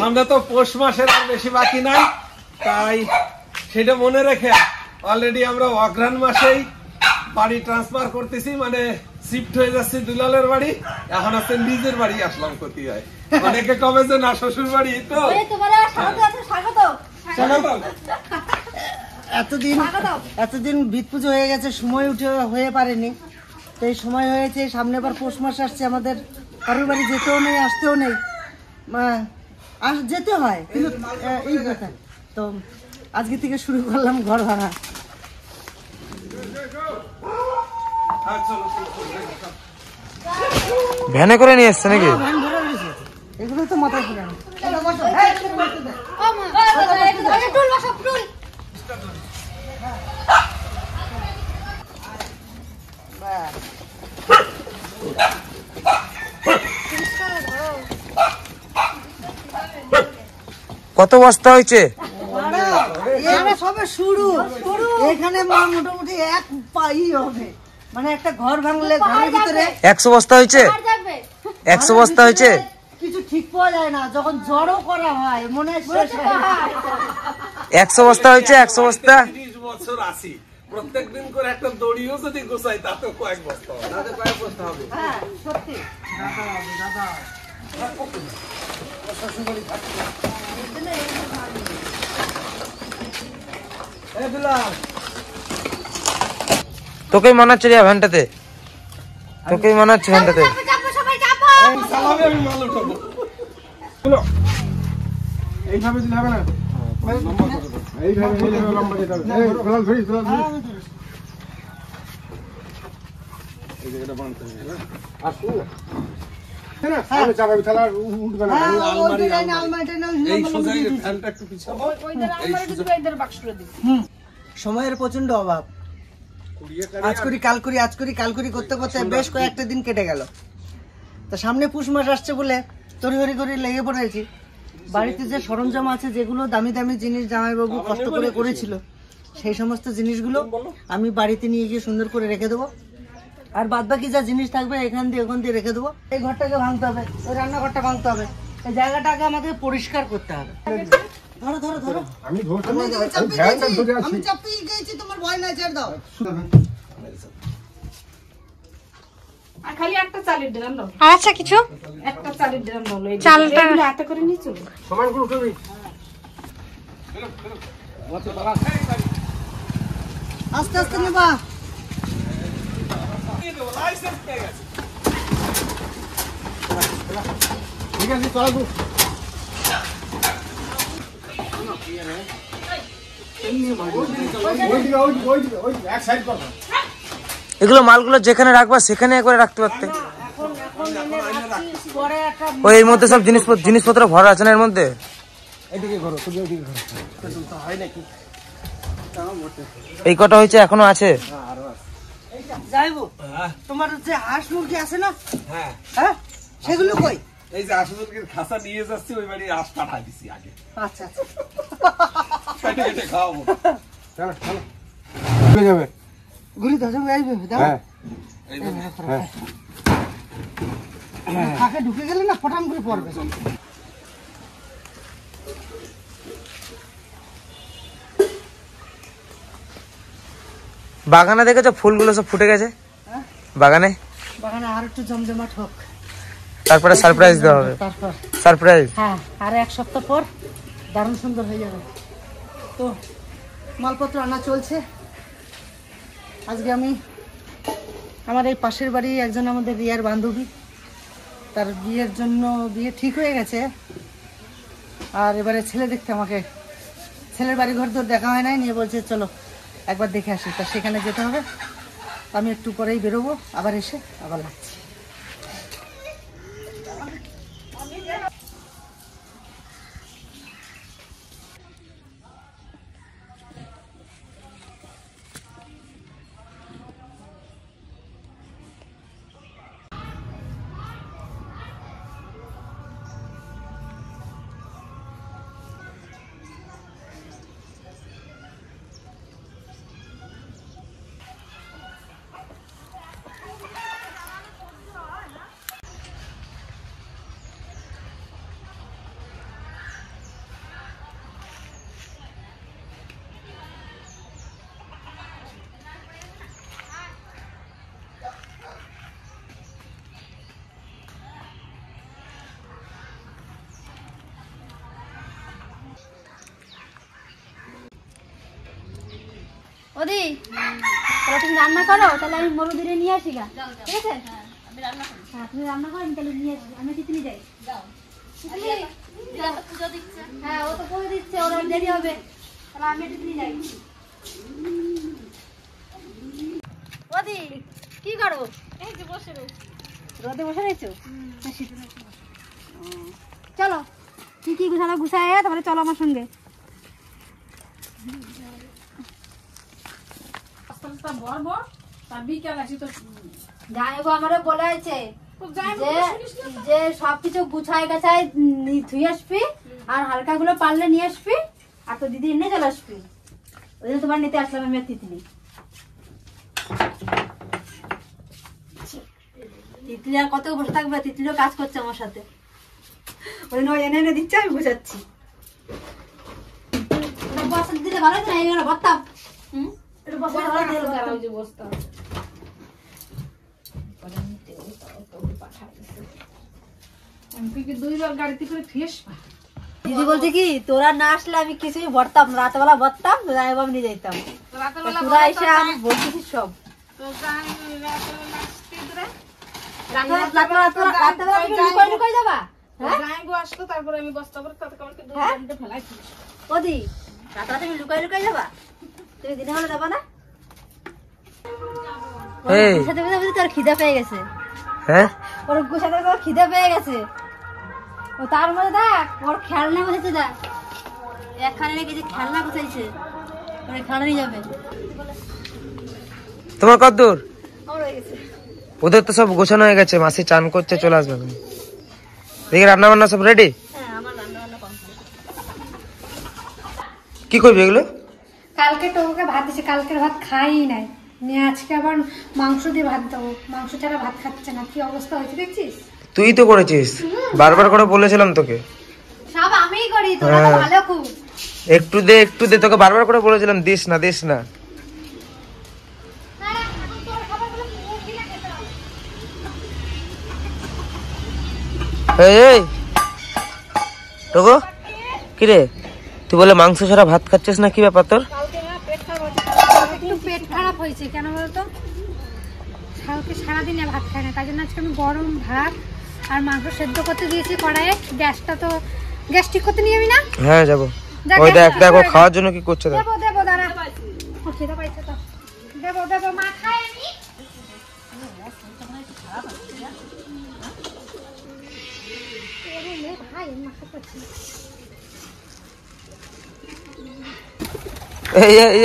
আমরা তো পৌষ মাসের আর বেশি বাকি নাই, তাই সেটা মনে রেখে অলরেডি আমরা অঘ্রাণ মাসেই বাড়ি ট্রান্সফার করতেছি, মানে শিফট হয়ে যাচ্ছে দুলালের বাড়ি। এখন আছে নিজের বাড়ি আসলাম করতে হয়। অনেকে কবে যে না শ্বশুর বাড়ি, তো এতদিন ভিত পুজো হয়ে গেছে, সময় হয়ে পারেনি। তো এই সময় হয়েছে, সামনে আবার পৌষ মাস আসছে, আমাদের কারোর বাড়ি যেতেও নেই, আসতেও নেই, যেতে হয় কিন্তু এই কথা। তো আজকে থেকে শুরু করলাম ঘর ভাড়া। ভ্যানে করে নিয়ে এসছে নাকি? এগুলো তো মাথায় করে কত বস্তা হয়েছে? সবে শুরু, এখানে মোটামুটি এক পাই হবে, মানে একটা ঘর ভাঙলে ঘরের ভিতরে 100 বস্তা হয়েছে। 100 বস্তা হয়েছে। কিছু ঠিক পাওয়া যায় না, যখন জড়ো করা হয় মনে হয় 100 বস্তা হয়েছে। 100 বস্তা 30 বছর আসি, প্রত্যেকদিন করে একটা দড়িও যদি গোছাই তাতে কয়েক বস্তা হবে, তাতে কয়েক বস্তা হবে। হ্যাঁ সত্যি। তোকেই মনে হচ্ছে ভ্যানটাতে, তোকেই মনে হচ্ছে ভ্যানটাতে। আমি মাল উঠাবো। এইভাবে দিলে হবে না, এইভাবে লম্বা যেতে হবে। এই জায়গাটা বাঁধতে হবে। আসো আমি চাপাবি, তাহলে আর উঠবে না। সময়ের প্রচন্ড অভাব, আজ করি কাল করি, আজ করি কাল করি করতে করতে বেশ কয়েকটা দিন কেটে গেল। তো সামনে পুষ মাস আসছে বলে তড়িঘড়ি করে লেগে পড়েছি। বাড়িতে যে সরঞ্জাম আছে, যেগুলো দামি দামি জিনিস জামাইবাবু কষ্ট করে করেছিল, সেই সমস্ত জিনিসগুলো আমি বাড়িতে নিয়ে গিয়ে সুন্দর করে রেখে দেবো। আর বাদ বাকি যা জিনিস থাকবে এখান দিয়ে ওখান দিয়ে রেখে দেবো। এই ঘরটাকে ভাঙতে হবে, ওই রান্নাঘরটা ভাঙতে হবে, এই জায়গাটাকে আমাকে পরিষ্কার করতে হবে। ধরো ধরো ধরো, আমি চাপিয়ে গেছি, তোমার ভয় না, ছেড়ে দাও। আর খালি একটা চালের ড্রাম দাও। আচ্ছা কিছু একটা চালের ড্রাম দাও, এই চালটা হাতে করে নিয়ে চলো। সমান করে উঠবি। আস্তে আস্তে নেবা। ঠিক আছে, চলো। এগুলো মালগুলো যেখানে রাখবা সেখানে একবারে রাখতে পারতে। ওই এর মধ্যে সব জিনিসপত্র ভরা আছে না এর মধ্যে। এই কটা হয়েছে, এখনো আছে। যাইবো তোমার যে হাঁস মুরগি আছে না, হ্যাঁ হ্যাঁ সেগুলো কই? এই যে হাঁস মুরগির খাঁচা নিয়ে যাচ্ছি, ওই বাড়ি হাঁস কাটা দিছি আগে। আচ্ছা আচ্ছা, কেটে কেটে খাওয়াবো। চলো চলো, যাবে ঘুরি দাও, যাইবে দাও। হ্যাঁ ফাঁকে ঢুকে গেলে না ফটাম করে পড়বে। বাগানে দেখেছো ফুলগুলো সব ফুটে গেছে। বাগানে বাগানে আর একটু জমজমাট হোক, তারপরে সারপ্রাইজ দেওয়া হবে। তারপর সারপ্রাইজ, হ্যাঁ আর এক সপ্তাহ পর দারুণ সুন্দর হয়ে যাবে। তো মালপত্র আনা চলছে। আজকে আমি আমার এই পাশের বাড়ি একজন আমাদের রিয়ার বান্ধবী, তার বিয়ের জন্য বিয়ে ঠিক হয়ে গেছে, আর এবারে ছেলে দেখতে আমাকে, ছেলের বাড়ি ঘর তো দেখা হয় নাই, নিয়ে বলছে চলো একবার দেখে আসি। তা সেখানে যেতে হবে, আমি একটু পরেই বেরোবো, আবার এসে আবার লাগছি। ওদি তাহলে তুমি রান্না করো, তাহলে আমি মরু দিনে নিয়ে আসি গা, ঠিক আছে? হ্যাঁ তুমি রান্না করো, আমি তাহলে নিয়ে আসি। আমি তিতলি যাই। হ্যাঁ ও তো করে দিচ্ছে, ওর দেরি হবে, তাহলে আমি তিতলি যাই। ওদি কি করো? এই যে বসে রোদে বসে রয়েছো? চলো কি কি গুছানো গুছায়, তারপরে চলো আমার সঙ্গে। জামাইবাবু আমারও বলে আছে যে সবকিছু গুছায় গাছায় ধুয়ে আসবি, আর হালকা গুলো পারলে নিয়ে আসবি, আর তো দিদি এনে চলে আসবি। ওই জন্য তোমার নিতে আসলাম আমি আর তিতলি। তিতলি আর কত বসে থাকবে? তিতলিও কাজ করছে আমার সাথে, ওই জন্য এনে এনে দিচ্ছে, আমি বোঝাচ্ছি। বস্তা দিলে ভালো হতো না, এইগুলো ভরতাম। দিদি বলছে কি তোরা না আসলে আমি কিছুই ভরতাম, রাতবেলা ভরতাম, আমি নিয়ে যেতাম। তোরা এসে আমি বলতেছি সব। ওদি রাতবেলা তুমি লুকাই লুকাই যাবা? তুমি দিনে হলে যাবা না? তোর খিদে পেয়ে গেছে। হ্যাঁ ওর গোসাতে তোর খিদে পেয়ে গেছে। ও তার মধ্যে দেখ ওর খেলনা বসেছে, দেখ একখানে রেখে যে খেলনা গুছাইছে, ওর খেলনা নিয়ে যাবে। তোমার কত দূর? আমার হয়ে গেছে। ওদের তো সব গোছানো হয়ে গেছে, মাসি চান করছে, চলে আসবে। দেখি রান্না বান্না সব রেডি? হ্যাঁ আমার রান্না বান্না কমপ্লিট। কি করবি এগুলো? কালকে তো ওকে ভাত দিছে, কালকের ভাত খাই নাই, নিয়ে আজকে আবার মাংস দিয়ে ভাত দেবো। মাংস ছাড়া ভাত খাচ্ছে না, কি অবস্থা হয়েছে দেখছিস? তুই তো করেছিস, বারবার করে বলেছিলাম তোকে। সব আমিই করি, তোরা তো ভালো খুব। একটু দে, তোকে বারবার করে বলেছিলাম দিস না দিস না। এই তোগো কি রে, তুই বলে মাংস ছাড়া ভাত খাচ্ছিস না, কি ব্যাপার তোর? একটু পেট খারাপ হয়েছে, কেন বলতো? কালকে সারাদিনে ভাত খাই না, তাই জন্য আজকে আমি গরম ভাত আর মাংস সেদ্ধ করতে দিয়েছি কড়াইয়ে। গ্যাসটা তো গ্যাস ঠিক করতে নিয়ে যাবি না? হ্যাঁ যাবো। ওই দেখ ও খাওয়ার জন্য কি করছে, দেখ। দেবো দাঁড়া, ও খেতে পাইছে তো, দেবো মা খাই আমি।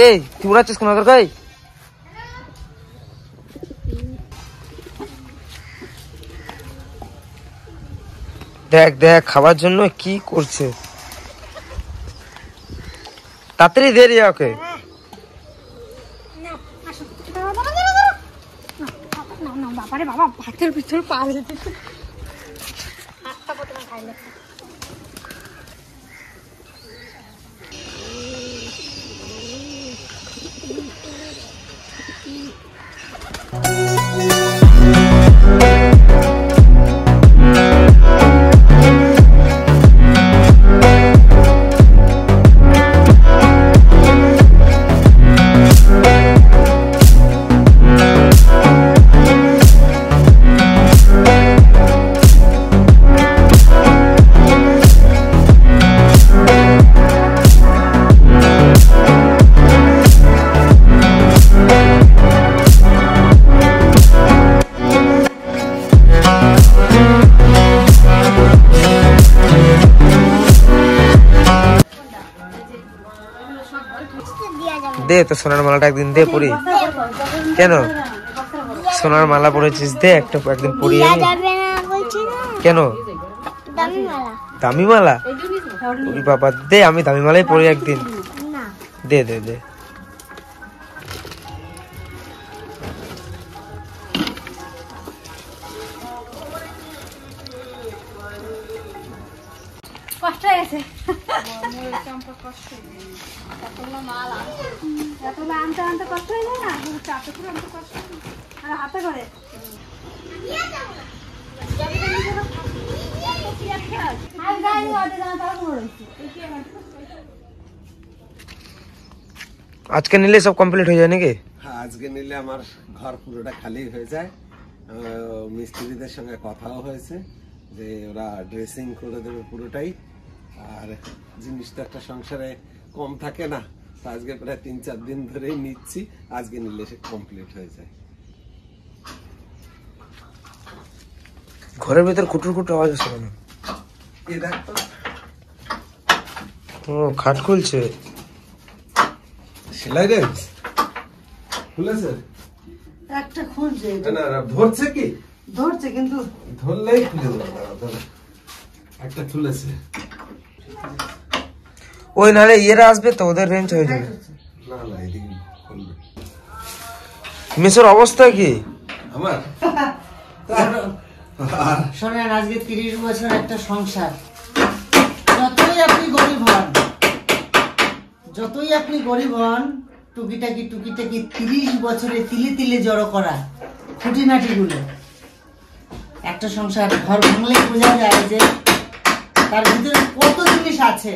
এই তুই উড়াচ্ছিস কেন তোর গায়ে? দেখ খাবার জন্য কি করছে, তাড়াতাড়ি দে রে ওকে। বাবারে বাবা, ভাতের ভিতর পা বেরোতে হাতটা প্রথমে খাইলে। দে তো সোনার মালাটা একদিন দে পরি। কেন সোনার মালা পরেছিস, দে একটা একদিন পরি আমি। কেন দামি মালা? ওরে বাবা দে, আমি দামি মালাই পরি একদিন। দে দে দে। কষ্ট হয়ে গেছে, এতগুলো আনতে আনতে কষ্ট হয়ে যায় না? চারটে করে আনতে কষ্ট, আর হাতে করে আজকে নিলে সব কমপ্লিট হয়ে যায় নাকি? হ্যাঁ, আজকে নিলে আমার ঘর পুরোটা খালি হয়ে যায়। মিস্ত্রিদের সঙ্গে কথাও হয়েছে যে ওরা ড্রেসিং করে দেবে পুরোটাই, আর জিনিস তো একটা সংসারে কম থাকে না, তো আজকে প্রায় 3-4 দিন ধরেই নিচ্ছি, আজকে নিলে সে কমপ্লিট হয়ে যায়। ঘরের ভিতর কুটুর কুটুর আওয়াজ আসছে কেন? এই দেখো, ও খাট খুলছে। সেলাই রেঞ্জ খুলেছে? একটা খুলছে, না না, ধরছে কি? ধরছে কিন্তু ধরলেই খুলে দেবে। একটা খুলেছে। ওই নালে ইয়েরা আসবে তো, ওদের রেঞ্জ হয়ে যাবে। না না, এদিকে খুলবে। মেসোর অবস্থা কি? আমার শোনেন, আজকে 30 বছর একটা সংসার, যতই আপনি গরিব হন, টুকিটাকি 30 বছরে তিলে তিলে জড়ো করা খুঁটিনাটি গুলো একটা সংসার। ঘর ভাঙলে বোঝা যায় যে তার ভিতরে কত জিনিস আছে।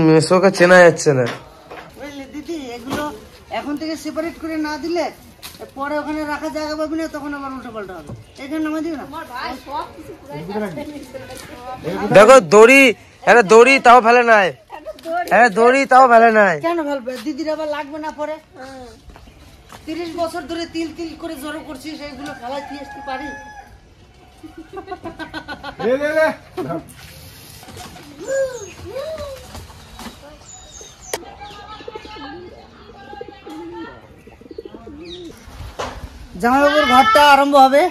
মেসোকে চেনা যাচ্ছে না। বুঝলে দিদি, এগুলো এখন থেকে সেপারেট করে না দিলে পরে ওখানে রাখা জায়গা পাবি না, তখন আবার উল্টো পাল্টা হবে। এখানে নামা দিও না। দেখো দড়ি, হ্যাঁ দড়ি তাও ফেলে নাই, হ্যাঁ দড়ি তাও ফেলে নাই। কেন ফেলবে? দিদির আবার লাগবে না পরে। 30 বছর ধরে তিল তিল করে জড়ো করছি, সেইগুলো ফেলাই দিয়ে আসতে পারি? জামাইবাবুর ঘরটা আরম্ভ হবে।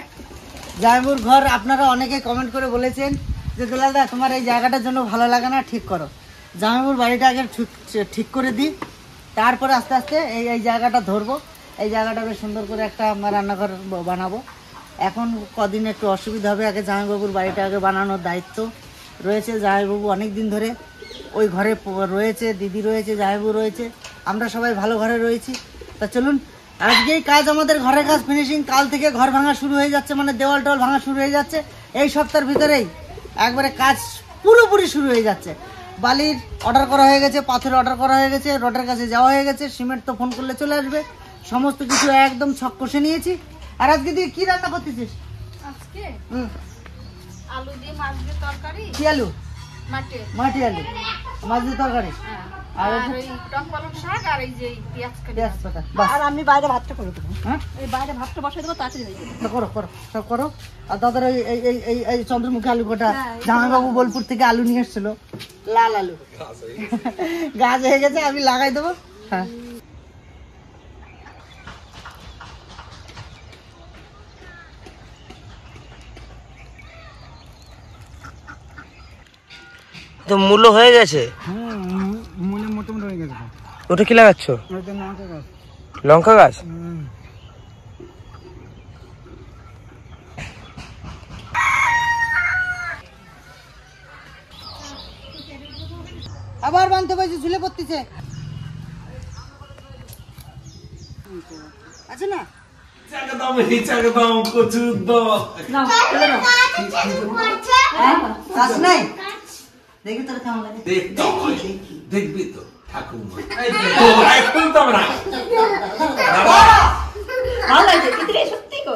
জামাইবাবুর ঘর আপনারা অনেকে কমেন্ট করে বলেছেন যে দুলালদা তোমার এই জায়গাটার জন্য ভালো লাগে না, ঠিক করো। জামাইবাবুর বাড়িটা আগে ঠিক করে দিই, তারপরে আস্তে আস্তে এই জায়গাটা ধরবো। এই জায়গাটা বেশ সুন্দর করে একটা রান্নাঘর বানাবো। এখন কদিন একটু অসুবিধা হবে, আগে জামাইবাবুর বাড়িটা আগে বানানোর দায়িত্ব রয়েছে। জামাইবাবু অনেক দিন ধরে ওই ঘরে রয়েছে, দিদি রয়েছে, জামাইবাবু রয়েছে, আমরা সবাই ভালো ঘরে রয়েছি। তা চলুন, আজকেই কাজ, আমাদের ঘরের কাজ ফিনিশিং। কাল থেকে ঘর ভাঙা শুরু হয়ে যাচ্ছে, মানে দেওয়াল টোয়াল ভাঙা শুরু হয়ে যাচ্ছে। এই সপ্তাহের ভিতরেই একবারে কাজ পুরোপুরি শুরু হয়ে যাচ্ছে। বালির অর্ডার করা হয়ে গেছে, পাথরের অর্ডার করা হয়ে গেছে, রডের কাছে যাওয়া হয়ে গেছে, সিমেন্ট তো ফোন করলে চলে আসবে। সমস্ত কিছু একদম ছক কষে নিয়েছি। আর আজকে দিয়ে কি রান্না করতেছিস? আজকে আলু দিয়ে মাছ দিয়ে তরকারি। কি আলু? মাটি আলু, মাছ দিয়ে তরকারি, আর ওই টক পালং শাক, আর এই যে পেঁয়াজ পেঁয়াজ পাতা। আর আমি বাইরে ভাতটা করে দেবো। হ্যাঁ, এই বাইরে ভাতটা বসাই দেবো, তাড়াতাড়ি হয়ে যাবে। করো করো সব করো। আর দাদার এই চন্দ্রমুখী আলু কটা জামাইবাবু বোলপুর থেকে আলু নিয়ে এসেছিল, লাল আলু, গাছ হয়ে গেছে, আমি লাগাই দেবো। হ্যাঁ, তো মূল্য হয়ে গেছে। মূলে মোটামুটি হয়ে গেছে। ওটা কি লাগাচ্ছ? লঙ্কা গাছ। আবার বানতে পারছি, ঝুলে পড়তেছে। আছে না? কাজ নাই, দেখি তোর কেমন লাগে। দেখবি তো ঠাকুরমা, ভালো লাগছে, কিন্তু সত্যি গো।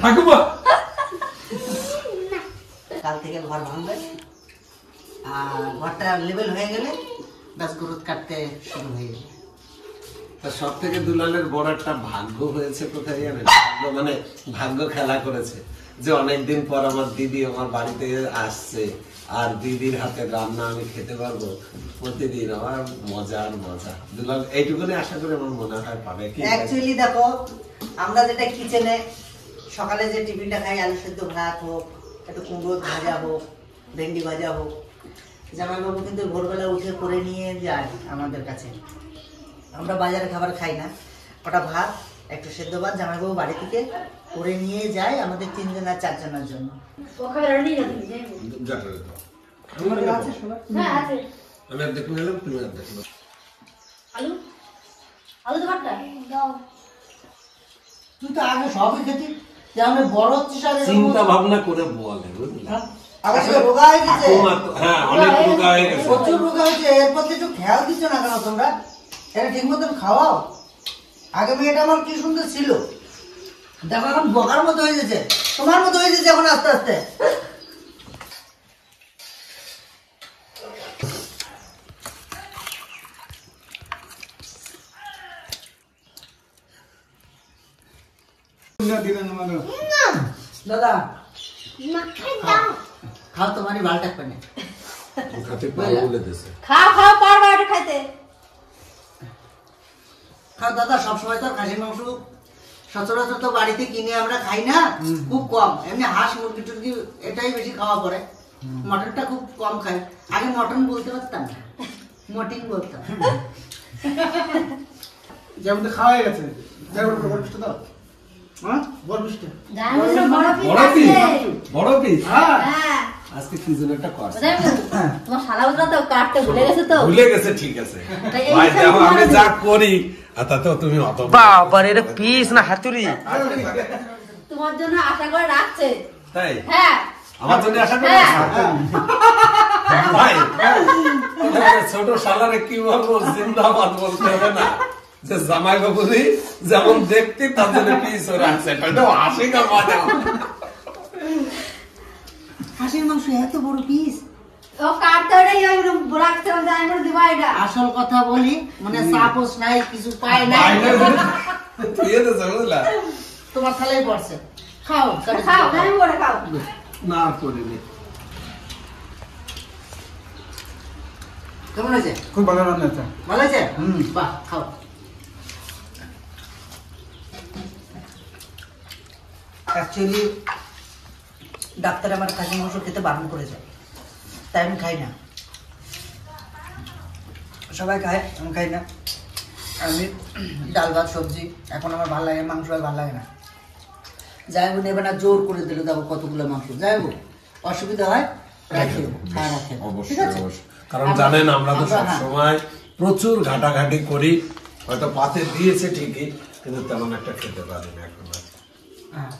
ঠাকুরমা কাল থেকে ঘর ভাঙবে, আর ঘরটা লেভেল হয়ে গেলে ব্যাস গরুদ কাটতে শুরু হয়ে যাবে। সব থেকে দুলালের বড় একটা ভাগ্য হয়েছে কোথায় জানেন? মানে ভাগ্য খেলা করেছে যে অনেকদিন পর আমার দিদি আমার বাড়িতে আসছে, আর দিদির হাতে রান্না আমি খেতে পারবো প্রতিদিন। আমার মজা আর মজা। দুলাল এইটুকুনি আশা করে আমার মনে হয় পাবে। কি অ্যাকচুয়ালি দেখো, আমরা যেটা কিচেনে সকালে যে টিফিনটা খাই, আলু সেদ্ধ ভাত হোক, একটু কুমড়ো ভাজা হোক, ভেন্ডি ভাজা হোক, জামাইবাবু কিন্তু ভোরবেলা উঠে করে নিয়ে যায় আমাদের কাছে। আমরা বাজারে খাবার খাই না, ওটা ভাত, একটু সেদ্ধ ভাত জামাইবাবু বাড়ি থেকে করে নিয়ে যায় আমাদের 3 জন আর 4 জনের জন্য। আমি আর দেখে নিলাম, তুমি আর দেখো। আলু আলু তো ভাতটা তুই তো আগে সবই খেতি, যে আমি বড় হচ্ছি সাথে চিন্তা ভাবনা করে বলে বুঝলি আগে থেকে রোগা হয়ে গেছে হ্যাঁ অনেক রোগা হয়ে গেছে প্রচুর রোগা হয়েছে এরপর একটু খেয়াল দিচ্ছ না কেন তোমরা এটা ঠিক মতন খাওয়াও আগে মেয়েটা আমার কি সুন্দর ছিল দেখো এখন বকার মতো হয়ে গেছে তোমার মতো হয়ে গেছে এখন আস্তে আস্তে দাদা খাও তোমারই ভালো থাকবে না খাও খাও পারবা এটা খাইতে খাও দাদা সবসময় তো খাসির মাংস সচরাচর তো বাড়িতে কিনে আমরা খাই না খুব কম এমনি হাঁস মুরগি টুরগি এটাই বেশি খাওয়া পড়ে মটনটা খুব কম খাই আগে মটন বলতে পারতাম না মটন বলতাম যেমন খাওয়া হয়ে গেছে গল্পটা দাও হ্যাঁ গল্পটা বড় পিস হ্যাঁ আজকে কি যেন একটা কর তোমার শালা উজরা তো কাটতে ভুলে গেছে তো ভুলে গেছে ঠিক আছে ভাই দেখো আমি যা করি তাতেও তুমি অত বাবা রে, এটা পিস না হাতুড়ি? তোমার জন্য আশা করে রাখছে তাই হ্যাঁ আমার জন্য আশা করি ভাই ছোট শালারে কি বলবো জিন্দাবাদ বলতে হবে না যে জামাই বাবুরি যেমন দেখতে তার জন্য পিস রাখছে এটা হাসি কার মজা হাঁসের মাংস এত বড় পিস ও কাটতে ওটাই রাখছে আমি দিবা এটা আসল কথা বলি মানে সাপোস নাই কিছু পাই নাই তোমার থালাই পড়ছে খাও খাও আমি বড় খাও না করিনি কেমন আছে খুব ভালো রান্না হয়েছে ভালো আছে বাহ খাও অ্যাকচুয়ালি ডাক্তার আমার খাসির মাংস খেতে বারণ করেছে তাই আমি খাই না সবাই খায় আমি খাই না আমি ডাল ভাত সবজি এখন আমার ভালো লাগে মাংস আর ভালো লাগে না যাই হোক নেবে না জোর করে দিলে দেখো কতগুলো মাংস যাই হোক অসুবিধা হয় রাখি খায় রাখে ঠিক আছে কারণ জানেন আমরা তো সবসময় প্রচুর ঘাটাঘাটি করি হয়তো পাতে দিয়েছে ঠিকই কিন্তু তেমন একটা খেতে পারি না এখন হ্যাঁ